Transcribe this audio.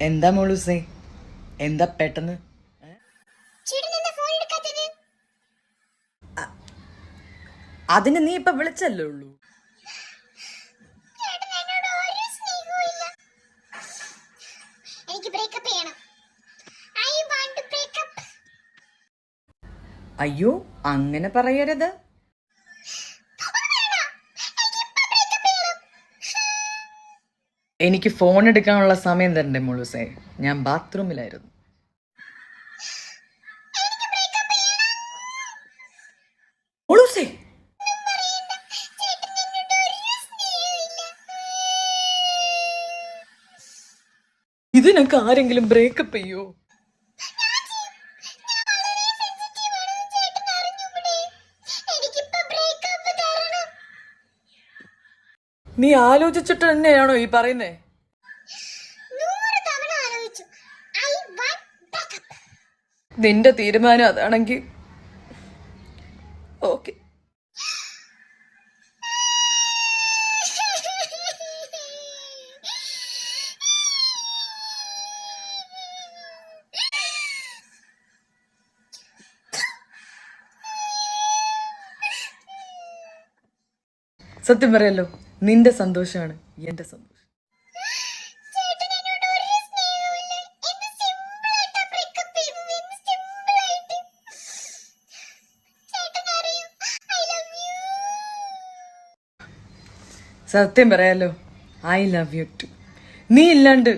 എന്താ മോളൂസേ, എന്താ പെട്ടെന്ന്? അതിന് നീ ഇപ്പൊ വിളിച്ചല്ലേ ഉള്ളൂ. അയ്യോ, അങ്ങനെ പറയരുത്. എനിക്ക് ഫോൺ എടുക്കാനുള്ള സമയം തരണ്ടേ മോളൂസേ, ഞാൻ ബാത്റൂമിലായിരുന്നു. മോളൂസേ, ഇതിനൊക്കെ ആരെങ്കിലും ബ്രേക്കപ്പ് ചെയ്യോ? നീ ആലോചിച്ചിട്ട് തന്നെയാണോ ഈ പറയുന്നേ? നിന്റെ തീരുമാനം അതാണെങ്കിൽ ഓക്കെ. സത്യം പറയല്ലോ, നിന്റെ സന്തോഷമാണ് എന്റെ സന്തോഷം. സത്യം പറയാലോ, ഐ ലവ് യു ടു. നീ ഇല്ലാണ്ട്